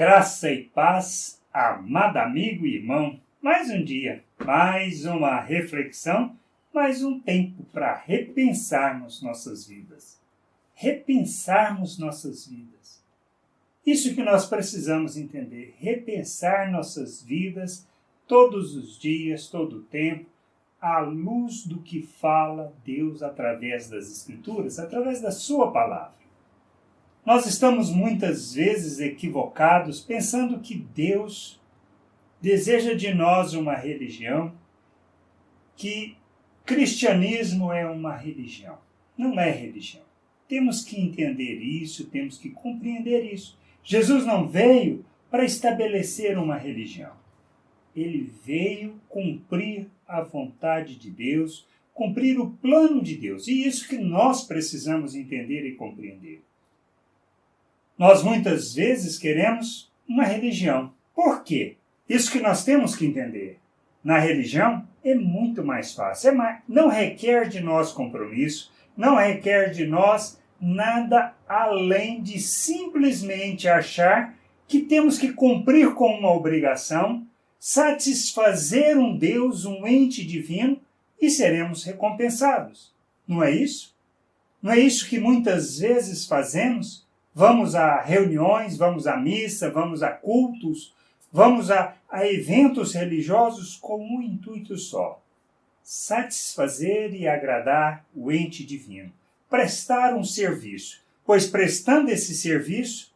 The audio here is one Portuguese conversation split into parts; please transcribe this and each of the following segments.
Graça e paz, amado amigo e irmão. Mais um dia, mais uma reflexão, mais um tempo para repensarmos nossas vidas. Repensarmos nossas vidas. Isso que nós precisamos entender, repensar nossas vidas todos os dias, todo o tempo, à luz do que fala Deus através das Escrituras, através da sua palavra. Nós estamos muitas vezes equivocados pensando que Deus deseja de nós uma religião, que cristianismo é uma religião. Não é religião. Temos que entender isso, temos que compreender isso. Jesus não veio para estabelecer uma religião. Ele veio cumprir a vontade de Deus, cumprir o plano de Deus. E isso que nós precisamos entender e compreender. Nós muitas vezes queremos uma religião. Por quê? Isso que nós temos que entender. Na religião é muito mais fácil. Não requer de nós compromisso, não requer de nós nada além de simplesmente achar que temos que cumprir com uma obrigação, satisfazer um Deus, um ente divino, e seremos recompensados. Não é isso? Não é isso que muitas vezes fazemos? Vamos a reuniões, vamos à missa, vamos a cultos, vamos a eventos religiosos com um intuito só: satisfazer e agradar o ente divino, prestar um serviço, pois prestando esse serviço,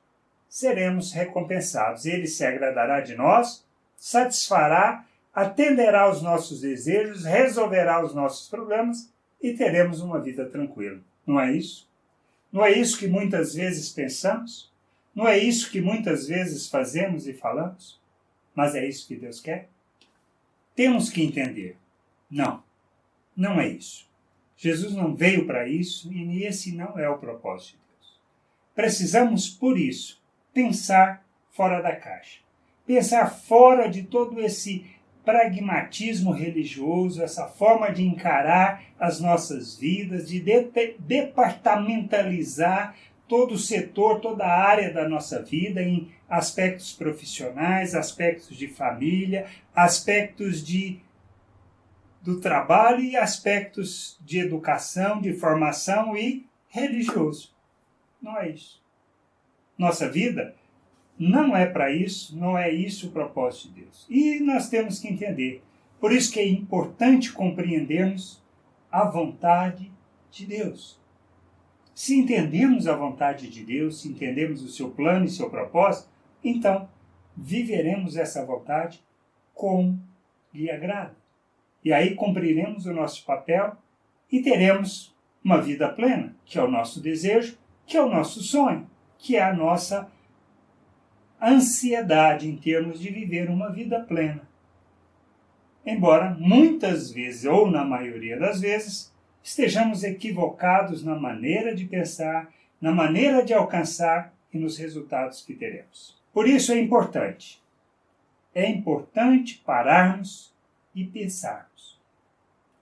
seremos recompensados. Ele se agradará de nós, satisfará, atenderá aos nossos desejos, resolverá os nossos problemas e teremos uma vida tranquila. Não é isso? Não é isso que muitas vezes pensamos? Não é isso que muitas vezes fazemos e falamos? Mas é isso que Deus quer? Temos que entender. Não, não é isso. Jesus não veio para isso e esse não é o propósito de Deus. Precisamos, por isso, pensar fora da caixa. Pensar fora de todo esse pragmatismo religioso, essa forma de encarar as nossas vidas, de departamentalizar todo o setor, toda a área da nossa vida em aspectos profissionais, aspectos de família, aspectos do trabalho e aspectos de educação, de formação e religioso. Não é isso. Nossa vida não é para isso, não é isso o propósito de Deus. E nós temos que entender. Por isso que é importante compreendermos a vontade de Deus. Se entendemos a vontade de Deus, se entendemos o seu plano e seu propósito, então viveremos essa vontade como lhe agrada. E aí cumpriremos o nosso papel e teremos uma vida plena, que é o nosso desejo, que é o nosso sonho, que é a nossa ansiedade em termos de viver uma vida plena. Embora muitas vezes, ou na maioria das vezes, estejamos equivocados na maneira de pensar, na maneira de alcançar e nos resultados que teremos. Por isso é importante pararmos e pensarmos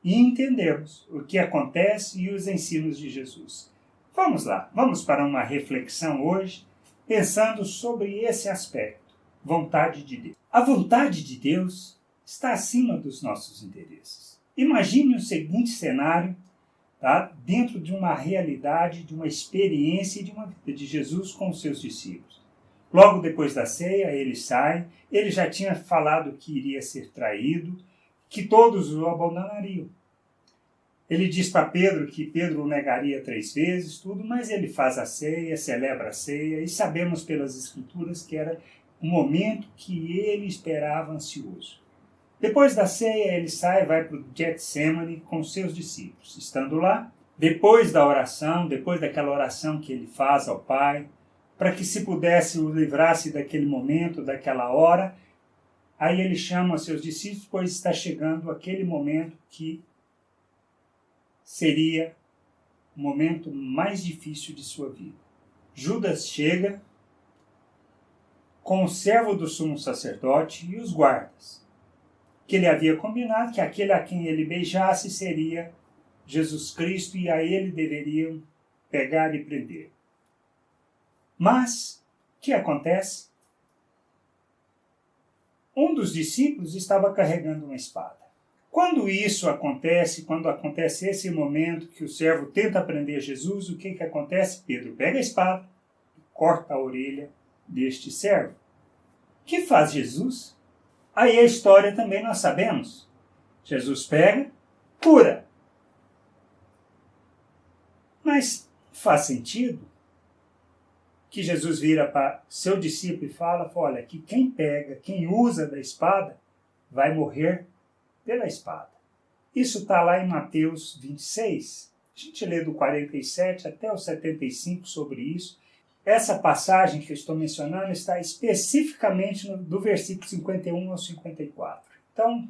e entendermos o que acontece e os ensinos de Jesus. Vamos lá, vamos para uma reflexão hoje, pensando sobre esse aspecto, vontade de Deus. A vontade de Deus está acima dos nossos interesses. Imagine o seguinte cenário, tá? Dentro de uma realidade, de uma experiência de uma vida de Jesus com os seus discípulos. Logo depois da ceia, ele sai, ele já tinha falado que iria ser traído, que todos o abandonariam. Ele diz para Pedro que Pedro o negaria 3 vezes, tudo, mas ele faz a ceia, celebra a ceia, e sabemos pelas Escrituras que era o momento que ele esperava ansioso. Depois da ceia, ele sai, vai para o Getsemane com seus discípulos. Estando lá, depois da oração, depois daquela oração que ele faz ao Pai, para que se pudesse o livrar-se daquele momento, daquela hora, aí ele chama seus discípulos, pois está chegando aquele momento que seria o momento mais difícil de sua vida. Judas chega com o servo do sumo sacerdote e os guardas, que ele havia combinado que aquele a quem ele beijasse seria Jesus Cristo e a ele deveriam pegar e prender. Mas, o que acontece? um dos discípulos estava carregando uma espada. Quando isso acontece, quando acontece esse momento que o servo tenta prender Jesus, o que acontece? Pedro pega a espada e corta a orelha deste servo. O que faz Jesus? Aí a história também nós sabemos. Jesus pega, cura. Mas faz sentido que Jesus vira para seu discípulo e fala, olha, que quem pega, quem usa da espada, vai morrer pela espada. Isso está lá em Mateus 26. A gente lê do 47 até o 75 sobre isso. Essa passagem que eu estou mencionando está especificamente do versículo 51 ao 54. Então,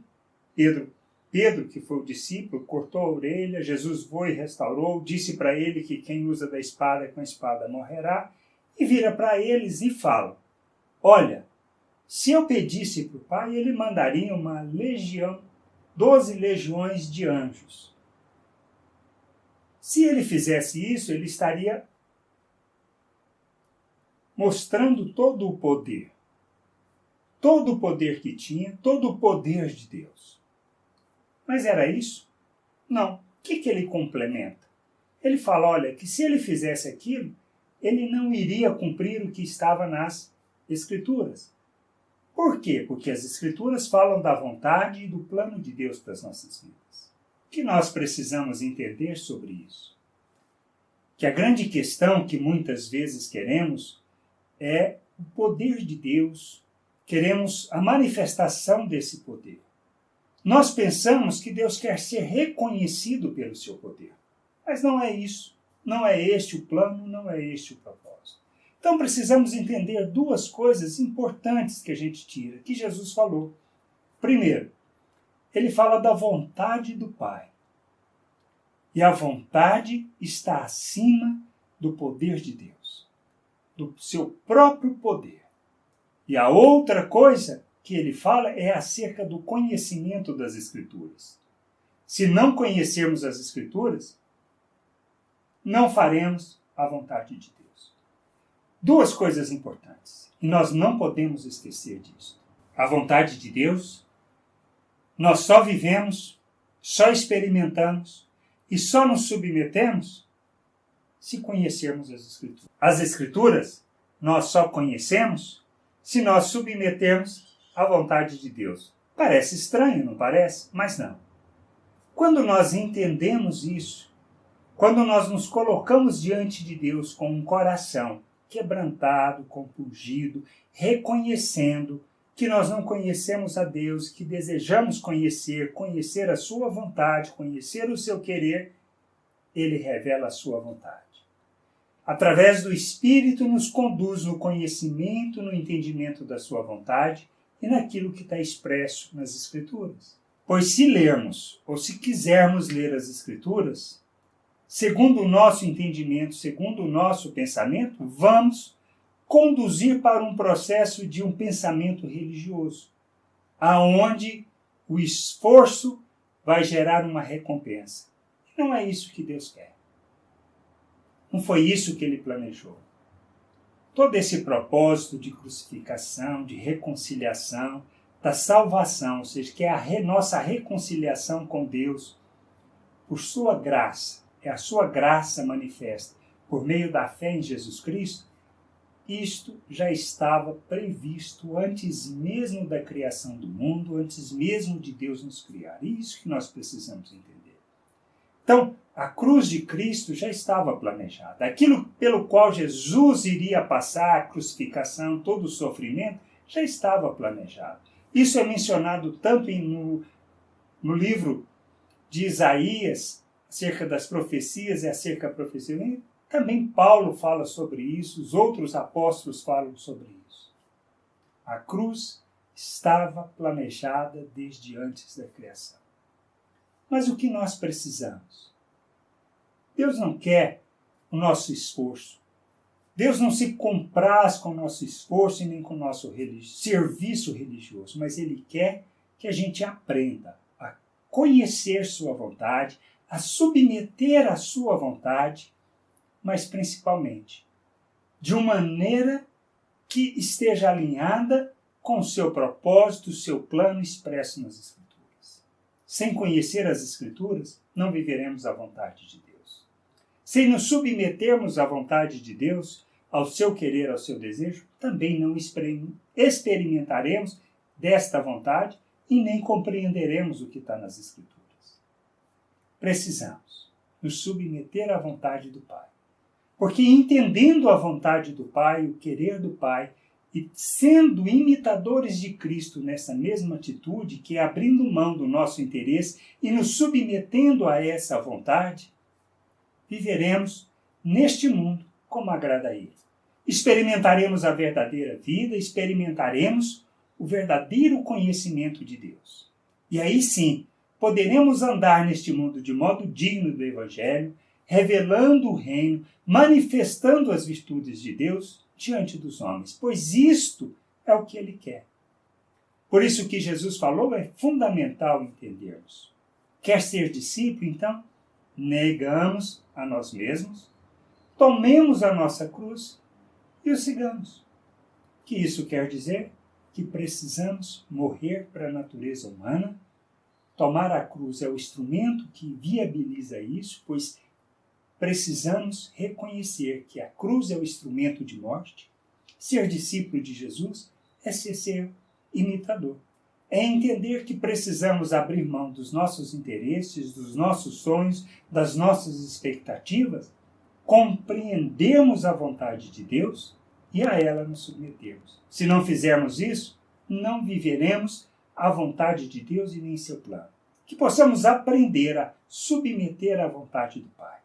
Pedro, que foi o discípulo, cortou a orelha, Jesus foi e restaurou, disse para ele que quem usa da espada com a espada morrerá, e vira para eles e fala, olha, se eu pedisse para o Pai, ele mandaria uma legião, 12 legiões de anjos. Se ele fizesse isso, ele estaria mostrando todo o poder que tinha, todo o poder de Deus. Mas era isso? Não. O que ele complementa? Ele fala, olha, que se ele fizesse aquilo, ele não iria cumprir o que estava nas Escrituras. Por quê? Porque as Escrituras falam da vontade e do plano de Deus para as nossas vidas. O que nós precisamos entender sobre isso? Que a grande questão que muitas vezes queremos é o poder de Deus, queremos a manifestação desse poder. Nós pensamos que Deus quer ser reconhecido pelo seu poder, mas não é isso. Não é este o plano, não é este o propósito. Então precisamos entender duas coisas importantes que a gente tira, que Jesus falou. Primeiro, ele fala da vontade do Pai. E a vontade está acima do poder de Deus, do seu próprio poder. E a outra coisa que ele fala é acerca do conhecimento das Escrituras. Se não conhecermos as Escrituras, não faremos a vontade de Deus. Duas coisas importantes, e nós não podemos esquecer disso. A vontade de Deus, nós só vivemos, só experimentamos e só nos submetemos se conhecermos as Escrituras. As Escrituras, nós só conhecemos se nós submetermos à vontade de Deus. Parece estranho, não parece? Mas não. Quando nós entendemos isso, quando nós nos colocamos diante de Deus com um coração quebrantado, compungido, reconhecendo que nós não conhecemos a Deus, que desejamos conhecer a sua vontade, conhecer o seu querer, ele revela a sua vontade. Através do Espírito nos conduz no conhecimento, no entendimento da sua vontade e naquilo que está expresso nas Escrituras. Pois se lermos, ou se quisermos ler as Escrituras, segundo o nosso entendimento, segundo o nosso pensamento, vamos conduzir para um processo de um pensamento religioso, aonde o esforço vai gerar uma recompensa. E não é isso que Deus quer. Não foi isso que ele planejou. Todo esse propósito de crucificação, de reconciliação, da salvação, ou seja, que é a nossa reconciliação com Deus, por sua graça, é a sua graça manifesta por meio da fé em Jesus Cristo, isto já estava previsto antes mesmo da criação do mundo, antes mesmo de Deus nos criar. E isso que nós precisamos entender. Então, a cruz de Cristo já estava planejada. Aquilo pelo qual Jesus iria passar, a crucificação, todo o sofrimento, já estava planejado. Isso é mencionado tanto no livro de Isaías, acerca das profecias e acerca da profecia. Também Paulo fala sobre isso, os outros apóstolos falam sobre isso. A cruz estava planejada desde antes da criação. Mas o que nós precisamos? Deus não quer o nosso esforço. Deus não se compraz com o nosso esforço e nem com o nosso serviço religioso, mas Ele quer que a gente aprenda a conhecer sua vontade, a submeter a sua vontade, mas principalmente de uma maneira que esteja alinhada com o seu propósito, o seu plano expresso nas Escrituras. Sem conhecer as Escrituras, não viveremos a vontade de Deus. Sem nos submetermos à vontade de Deus, ao seu querer, ao seu desejo, também não experimentaremos desta vontade e nem compreenderemos o que está nas Escrituras. Precisamos nos submeter à vontade do Pai. Porque entendendo a vontade do Pai, o querer do Pai, e sendo imitadores de Cristo nessa mesma atitude, que é abrindo mão do nosso interesse e nos submetendo a essa vontade, viveremos neste mundo como agrada a Ele. Experimentaremos a verdadeira vida, experimentaremos o verdadeiro conhecimento de Deus. E aí sim, poderemos andar neste mundo de modo digno do Evangelho, revelando o reino, manifestando as virtudes de Deus diante dos homens, pois isto é o que Ele quer. Por isso o que Jesus falou é fundamental entendermos. Quer ser discípulo, então, negamos a nós mesmos, tomemos a nossa cruz e o sigamos. Que isso quer dizer? Que precisamos morrer para a natureza humana. Tomar a cruz é o instrumento que viabiliza isso, pois precisamos reconhecer que a cruz é o instrumento de morte. Ser discípulo de Jesus é ser imitador. É entender que precisamos abrir mão dos nossos interesses, dos nossos sonhos, das nossas expectativas, compreendermos a vontade de Deus e a ela nos submetermos. Se não fizermos isso, não viveremos a vontade de Deus e nem seu plano. Que possamos aprender a submeter à vontade do Pai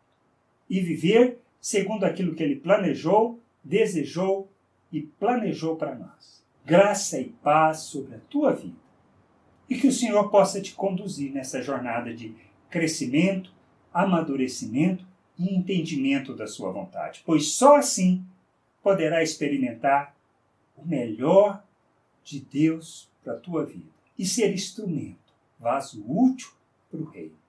e viver segundo aquilo que Ele planejou, desejou e planejou para nós. Graça e paz sobre a tua vida. E que o Senhor possa te conduzir nessa jornada de crescimento, amadurecimento e entendimento da sua vontade, pois só assim poderá experimentar o melhor de Deus para a tua vida e ser instrumento, vaso útil para o reino.